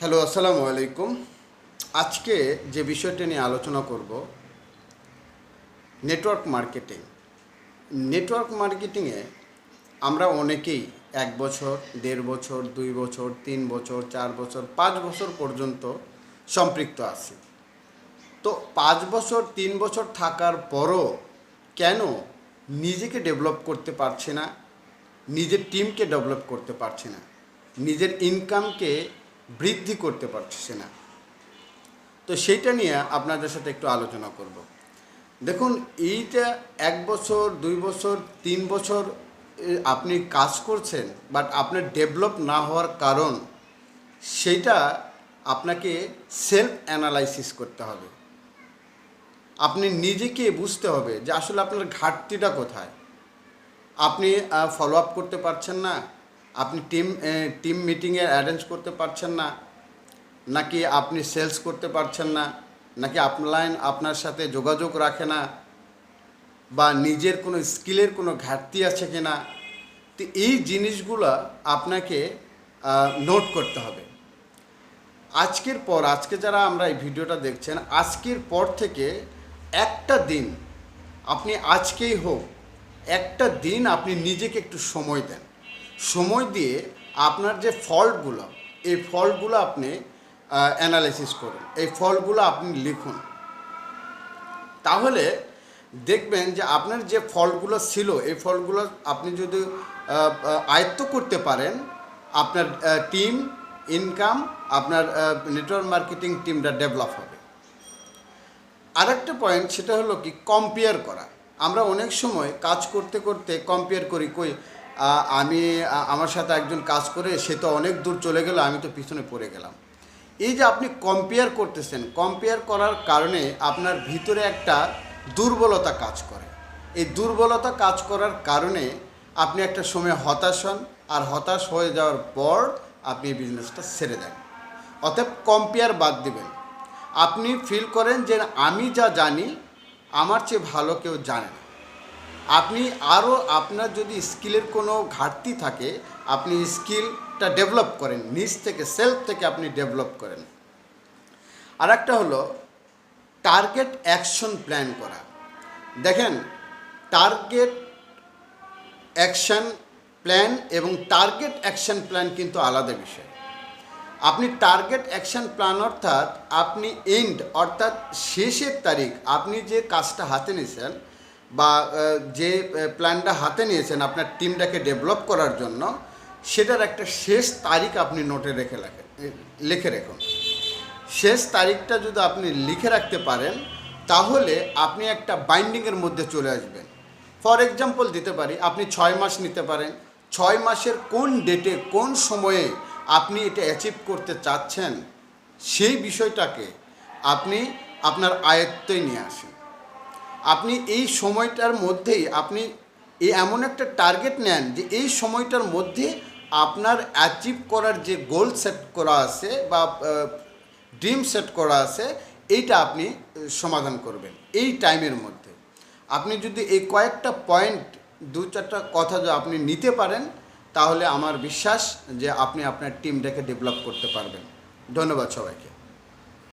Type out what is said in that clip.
Hello, আসসালামু আলাইকুম। আজকে যে বিষয়টা নিয়ে আলোচনা করব, নেটওয়ার্ক মার্কেটিং। নেটওয়ার্ক মার্কেটিংয়ে আমরা অনেকেই 1 বছর, 1.5 বছর, 2 বছর, 3 বছর, 4 বছর, 5 বছর পর্যন্ত সম্পৃক্ত আছি। তো 5 বছর, 3 বছর থাকার পরও কেন নিজেকে ডেভেলপ করতে পারছি না, নিজের টিমকে ডেভেলপ করতে পারছি না, নিজের ইনকামকে বৃদ্ধি করতে পারছে না? তো সেইটা নিয়ে আপনাদের সাথে একটু আলোচনা করব। দেখুন, এইটা 1 বছর, 2 বছর, 3 বছর আপনি কাজ করছেন, বাট আপনার ডেভেলপ না হওয়ার কারণ সেইটা আপনাকে সেলফ অ্যানালাইসিস করতে হবে। আপনি নিজেকে বুঝতে হবে যে আসলে আপনার ঘাটতিটা কোথায়। আপনি ফলো আপ করতে পারছেন না, আপনি টিম মিটিংয়ে অ্যারেঞ্জ করতে পারছেন না, নাকি আপনি সেলস করতে পারছেন না, নাকি আপনার সাথে যোগাযোগ রাখে না, বা নিজের কোনো স্কিলের কোনো ঘাটতি আছে কি না। তো এই জিনিসগুলো আপনাকে নোট করতে হবে। আজকে যারা আমরা এই ভিডিওটা দেখছেন, আজকের পর থেকে একটা দিন আপনি আজকেই হোক, একটা দিন আপনি নিজেকে একটু সময় দেন। সময় দিয়ে আপনার যে ফল্টগুলো, এই ফল্টগুলো আপনি অ্যানালাইসিস করুন, এই ফল্টগুলো আপনি লিখুন। তাহলে দেখবেন যে আপনার যে ফল্টগুলো ছিল, এই ফল্টগুলো আপনি যদি আয়ত্ত করতে পারেন, আপনার টিম, ইনকাম, আপনার নেটওয়ার্ক মার্কেটিং টিমটা ডেভেলপ হবে। আরেকটা পয়েন্ট, সেটা হলো কি, কম্পেয়ার করা। আমরা অনেক সময় কাজ করতে করতে কম্পেয়ার করি, আমার সাথে একজন কাজ করে সে তো অনেক দূর চলে গেল, আমি তো পিছনে পড়ে গেলাম। এই যে আপনি কম্পেয়ার করতেছেন, কম্পেয়ার করার কারণে আপনার ভিতরে একটা দুর্বলতা কাজ করে। এই দুর্বলতা কাজ করার কারণে আপনি একটা সময় হতাশ হন, আর হতাশ হয়ে যাওয়ার পর আপনি বিজনেসটা ছেড়ে দেন। অতএব কম্পেয়ার বাদ দিবেন। আপনি ফিল করেন যে আমি যা জানি আমার চেয়ে ভালো কেউ জানে না। আপনি আরও, আপনার যদি স্কিলের কোনো ঘাটতি থাকে, আপনি স্কিলটা ডেভেলপ করেন, নিজ থেকে, সেলফ থেকে আপনি ডেভেলপ করেন। আর একটা হলো টার্গেট অ্যাকশন প্ল্যান করা। দেখেন, টার্গেট অ্যাকশন প্ল্যান এবং টার্গেট অ্যাকশন প্ল্যান কিন্তু আলাদা বিষয়। আপনি টার্গেট অ্যাকশন প্ল্যান অর্থাৎ আপনি অর্থাৎ শেষের তারিখ, আপনি যে কাজটা হাতে নিয়েছেন বা যে প্ল্যানটা হাতে নিয়েছেন আপনার টিমটাকে ডেভেলপ করার জন্য, সেটার একটা শেষ তারিখ আপনি নোটে লিখে রাখুন। শেষ তারিখটা যদি আপনি লিখে রাখতে পারেন, তাহলে আপনি একটা বাইন্ডিংয়ের মধ্যে চলে আসবেন। ফর এক্সাম্পল দিতে পারি, আপনি 6 মাস নিতে পারেন। 6 মাসের কোন ডেটে, কোন সময়ে আপনি এটা অ্যাচিভ করতে চাচ্ছেন, সেই বিষয়টাকে আপনি আপনার আয়ত্তই নিয়ে আসেন। আপনি এই সময়টার মধ্যেই আপনি এমন একটা টার্গেট নেন যে এই সময়টার মধ্যে আপনার অ্যাচিভ করার যে গোল সেট করা আছে বা ড্রিম সেট করা আছে, এইটা আপনি সমাধান করবেন এই টাইমের মধ্যে। আপনি যদি এই কয়েকটা পয়েন্ট, 2-4টা কথা যদি আপনি নিতে পারেন, তাহলে আমার বিশ্বাস যে আপনি আপনার টিমটাকে ডেভেলপ করতে পারবেন। ধন্যবাদ সবাইকে।